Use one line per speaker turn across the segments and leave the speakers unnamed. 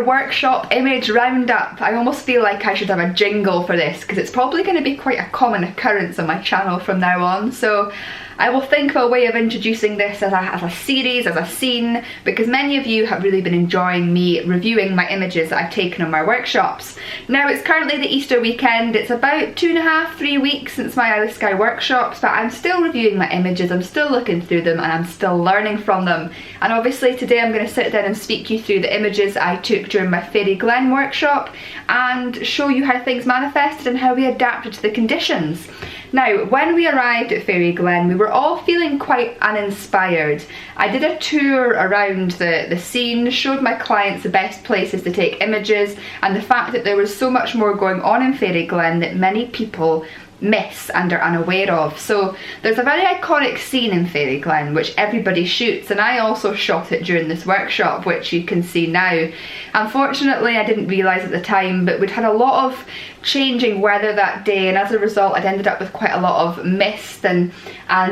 workshop image roundup. I almost feel like I should have a jingle for this because it's probably going to be quite a common occurrence on my channel from now on. So I will think of a way of introducing this as a series, as a scene, because many of you have really been enjoying me reviewing my images that I've taken on my workshops. Now it's currently the Easter weekend. It's about 2.5–3 weeks since my Isle of Skye workshops, but I'm still reviewing my images, I'm still looking through them, and I'm still learning from them. And obviously today I'm going to sit down and speak you through the images I took during my Fairy Glen workshop and show you how things manifested and how we adapted to the conditions. Now, when we arrived at Fairy Glen, we were all feeling quite uninspired. I did a tour around the scene, showed my clients the best places to take images, and the fact that there was so much more going on in Fairy Glen that many people miss and are unaware of. So there's a very iconic scene in Fairy Glen which everybody shoots, and I also shot it during this workshop, which you can see now. Unfortunately, I didn't realise at the time, but we'd had a lot of changing weather that day, and as a result I'd ended up with quite a lot of mist and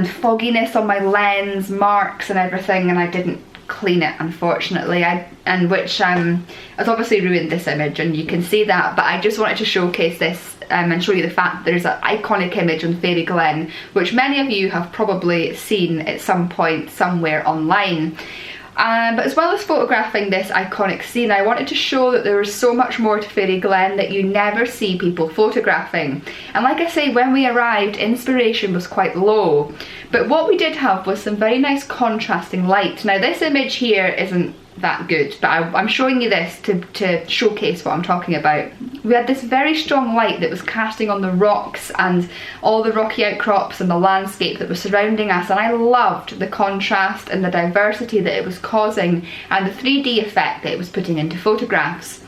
fogginess on my lens, marks and everything, and I didn't clean it, unfortunately, which has obviously ruined this image, and you can see that. But I just wanted to showcase this and show you the fact that there's an iconic image on Fairy Glen which many of you have probably seen at some point somewhere online. But as well as photographing this iconic scene, I wanted to show that there was so much more to Fairy Glen that you never see people photographing. And like I say, when we arrived, inspiration was quite low. But what we did have was some very nice contrasting light. Now this image here isn't that good, but I'm showing you this to showcase what I'm talking about. We had this very strong light that was casting on the rocks and all the rocky outcrops and the landscape that was surrounding us, and I loved the contrast and the diversity that it was causing and the 3D effect that it was putting into photographs.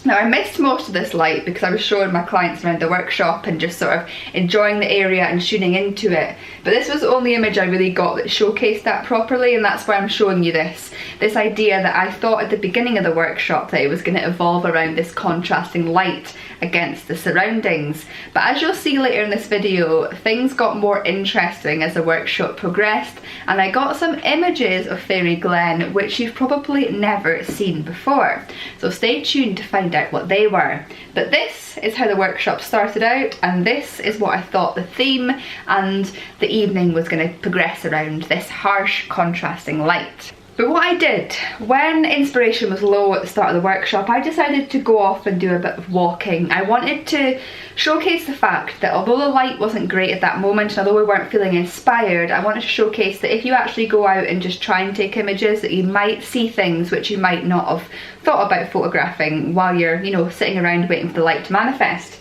Now I missed most of this light because I was showing my clients around the workshop and just sort of enjoying the area and tuning into it, but this was the only image I really got that showcased that properly, and that's why I'm showing you this idea that I thought at the beginning of the workshop that it was going to evolve around this contrasting light against the surroundings. But as you'll see later in this video, things got more interesting as the workshop progressed, and I got some images of Fairy Glen which you've probably never seen before. So stay tuned to find out what they were. But this is how the workshop started out, and this is what I thought the theme and the evening was going to progress around, this harsh contrasting light. But what I did, when inspiration was low at the start of the workshop, I decided to go off and do a bit of walking. I wanted to showcase the fact that although the light wasn't great at that moment, and although we weren't feeling inspired, I wanted to showcase that if you actually go out and just try and take images, that you might see things which you might not have thought about photographing while you're, sitting around waiting for the light to manifest.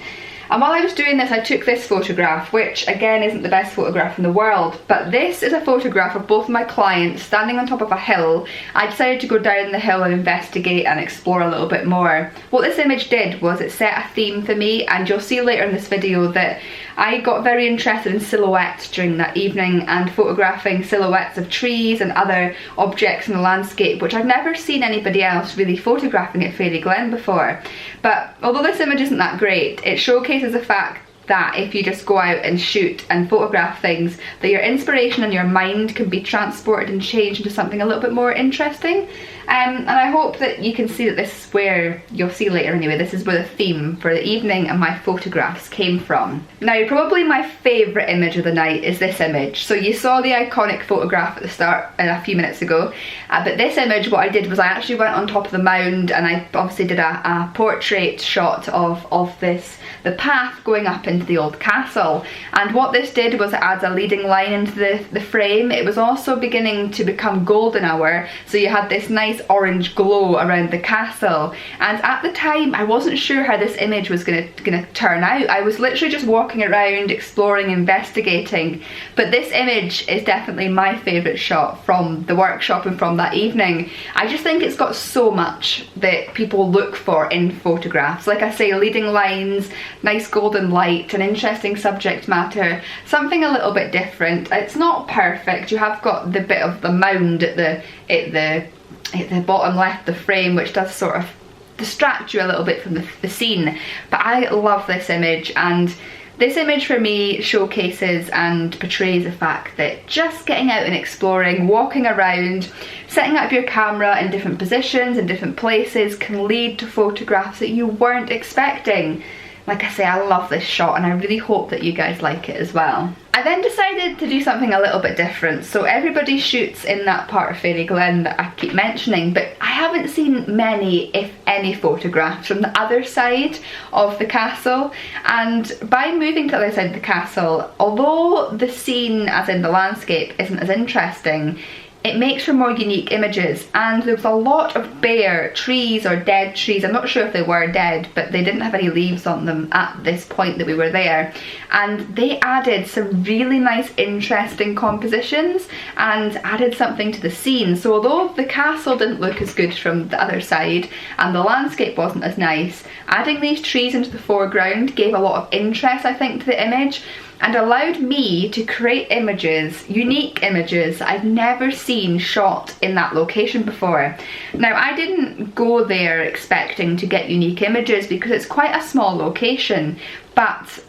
And while I was doing this, I took this photograph, which again isn't the best photograph in the world, but this is a photograph of both of my clients standing on top of a hill. I decided to go down the hill and investigate and explore a little bit more. What this image did was it set a theme for me, and you'll see later in this video that I got very interested in silhouettes during that evening and photographing silhouettes of trees and other objects in the landscape, which I've never seen anybody else really photographing at Fairy Glen before. But although this image isn't that great, it showcases the fact that if you just go out and shoot and photograph things, that your inspiration and your mind can be transported and changed into something a little bit more interesting. And I hope that you can see that this is where, you'll see later anyway, this is where the theme for the evening and my photographs came from. Now probably my favourite image of the night is this image. So you saw the iconic photograph at the start a few minutes ago, but this image, what I did was I actually went on top of the mound and I obviously did a portrait shot of the path going up into the old castle. And what this did was it adds a leading line into the frame. It was also beginning to become golden hour, so you had this nice orange glow around the castle. And at the time I wasn't sure how this image was gonna turn out. I was literally just walking around, exploring, investigating, but this image is definitely my favourite shot from the workshop and from that evening. I just think it's got so much that people look for in photographs. Like I say, leading lines, nice golden light, an interesting subject matter, something a little bit different. It's not perfect. You have got the bit of the mound at the bottom left of the frame, which does sort of distract you a little bit from the scene, but I love this image, and This image for me showcases and portrays the fact that just getting out and exploring, walking around, setting up your camera in different positions and different places can lead to photographs that you weren't expecting. Like I say, I love this shot and I really hope that you guys like it as well. I then decided to do something a little bit different. So everybody shoots in that part of Fairy Glen that I keep mentioning, but I haven't seen many, if any, photographs from the other side of the castle. And by moving to the other side of the castle, although the scene, as in the landscape, isn't as interesting, it makes for more unique images. And there was a lot of bare trees or dead trees. I'm not sure if they were dead, but they didn't have any leaves on them at this point that we were there. And they added some really nice, interesting compositions and added something to the scene. So although the castle didn't look as good from the other side and the landscape wasn't as nice, adding these trees into the foreground gave a lot of interest, I think, to the image, and allowed me to create images, unique images I've never seen shot in that location before. Now, I didn't go there expecting to get unique images because it's quite a small location, but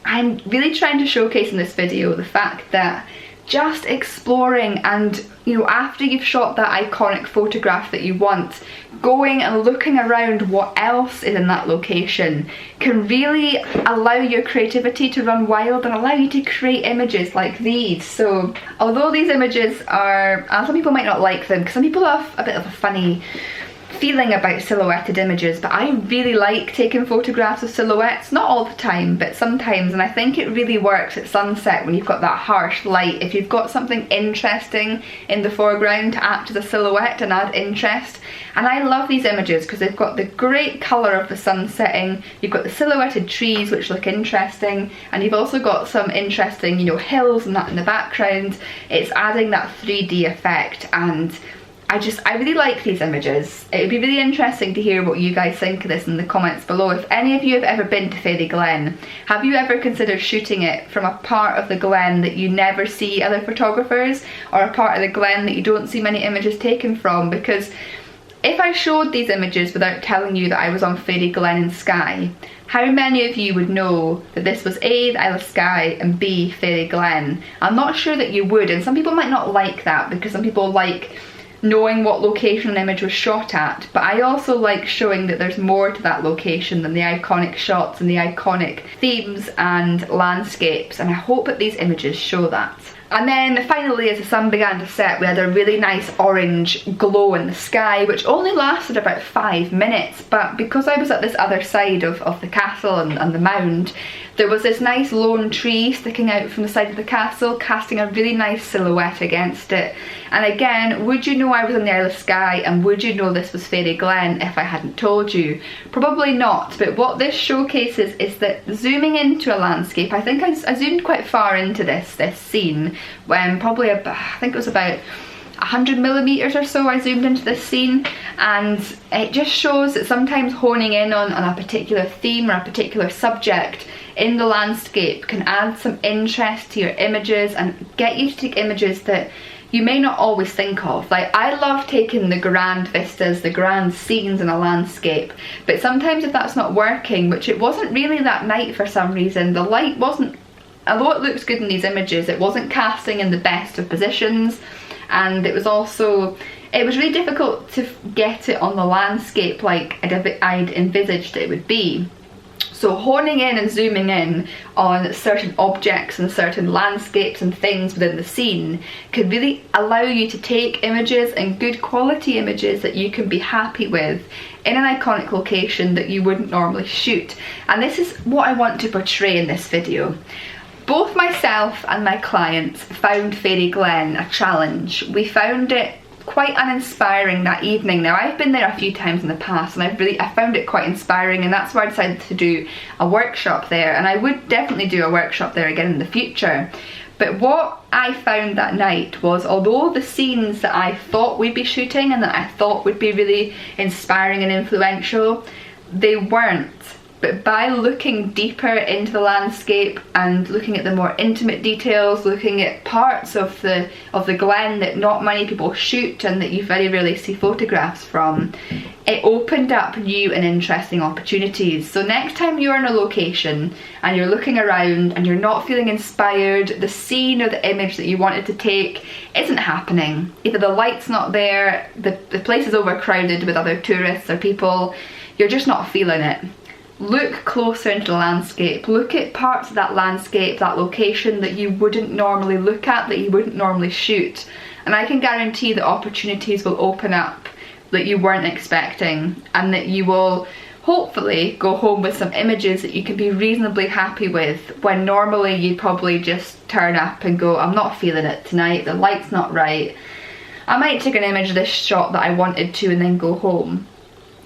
I'm really trying to showcase in this video the fact that just exploring and, you know, after you've shot that iconic photograph that you want, going and looking around what else is in that location can really allow your creativity to run wild and allow you to create images like these. So although these images are, some people might not like them because some people have a bit of a funny feeling about silhouetted images, but I really like taking photographs of silhouettes, not all the time, but sometimes, and I think it really works at sunset when you've got that harsh light. If you've got something interesting in the foreground to act as a silhouette and add interest. And I love these images because they've got the great colour of the sun setting, you've got the silhouetted trees which look interesting, and you've also got some interesting, you know, hills and that in the background. It's adding that 3D effect, and I really like these images. It would be really interesting to hear what you guys think of this in the comments below. If any of you have ever been to Fairy Glen, have you ever considered shooting it from a part of the glen that you never see other photographers, or a part of the glen that you don't see many images taken from? Because if I showed these images without telling you that I was on Fairy Glen in Skye, how many of you would know that this was A, the Isle of Skye, and B, Fairy Glen? I'm not sure that you would, and some people might not like that because some people like knowing what location an image was shot at, but I also like showing that there's more to that location than the iconic shots and the iconic themes and landscapes, and I hope that these images show that. And then finally, as the sun began to set, we had a really nice orange glow in the sky, which only lasted about 5 minutes, but because I was at this other side of the castle and the mound, there was this nice lone tree sticking out from the side of the castle, casting a really nice silhouette against it. And again, would you know I was in the Isle of Skye, and would you know this was Fairy Glen if I hadn't told you? Probably not, but what this showcases is that zooming into a landscape, I think I zoomed quite far into this scene, when probably about, I think it was about 100mm or so I zoomed into this scene, and it just shows that sometimes honing in on a particular theme or a particular subject in the landscape can add some interest to your images and get you to take images that you may not always think of. Like, I love taking the grand vistas, the grand scenes in a landscape, but sometimes if that's not working, which it wasn't really that night for some reason, the light wasn't, although it looks good in these images, it wasn't casting in the best of positions, and it was really difficult to get it on the landscape like I'd envisaged it would be. So honing in and zooming in on certain objects and certain landscapes and things within the scene can really allow you to take images, and good quality images that you can be happy with, in an iconic location that you wouldn't normally shoot. And this is what I want to portray in this video. Both myself and my clients found Fairy Glen a challenge. We found it quite uninspiring that evening. Now, I've been there a few times in the past and I found it quite inspiring, and that's why I decided to do a workshop there, and I would definitely do a workshop there again in the future. But what I found that night was, although the scenes that I thought we'd be shooting and that I thought would be really inspiring and influential, they weren't. but by looking deeper into the landscape and looking at the more intimate details, looking at parts of the glen that not many people shoot and that you very rarely see photographs from, it opened up new and interesting opportunities. So next time you're in a location and you're looking around and you're not feeling inspired, the scene or the image that you wanted to take isn't happening. Either the light's not there, the place is overcrowded with other tourists or people, you're just not feeling it. Look closer into the landscape, look at parts of that landscape, that location that you wouldn't normally look at, that you wouldn't normally shoot. And I can guarantee that opportunities will open up that you weren't expecting, and that you will hopefully go home with some images that you can be reasonably happy with, when normally you'd probably just turn up and go, I'm not feeling it tonight, the light's not right. I might take an image of this shot that I wanted to and then go home.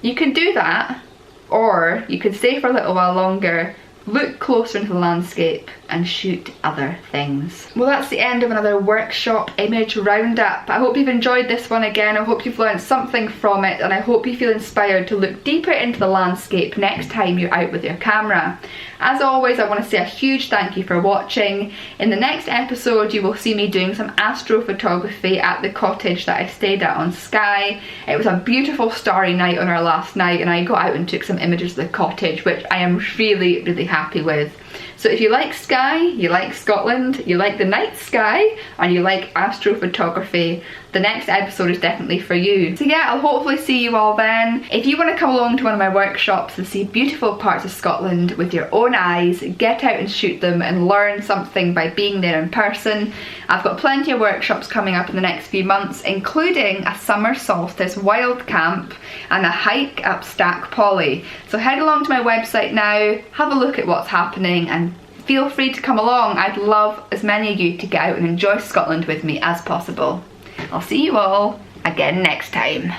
You can do that, or you could stay for a little while longer, look closer into the landscape and shoot other things. Well, that's the end of another workshop image roundup. I hope you've enjoyed this one again. I hope you've learned something from it, and I hope you feel inspired to look deeper into the landscape next time you're out with your camera. As always, I want to say a huge thank you for watching. In the next episode, you will see me doing some astrophotography at the cottage that I stayed at on Skye. It was a beautiful starry night on our last night, and I got out and took some images of the cottage, which I am really, really happy with. So if you like Skye, you like Scotland, you like the night sky, and you like astrophotography, the next episode is definitely for you. So yeah, I'll hopefully see you all then. If you want to come along to one of my workshops and see beautiful parts of Scotland with your own eyes, get out and shoot them and learn something by being there in person, I've got plenty of workshops coming up in the next few months, including a summer solstice wild camp and a hike up Stack Polly. So head along to my website now, have a look at what's happening, and feel free to come along. I'd love as many of you to get out and enjoy Scotland with me as possible. I'll see you all again next time.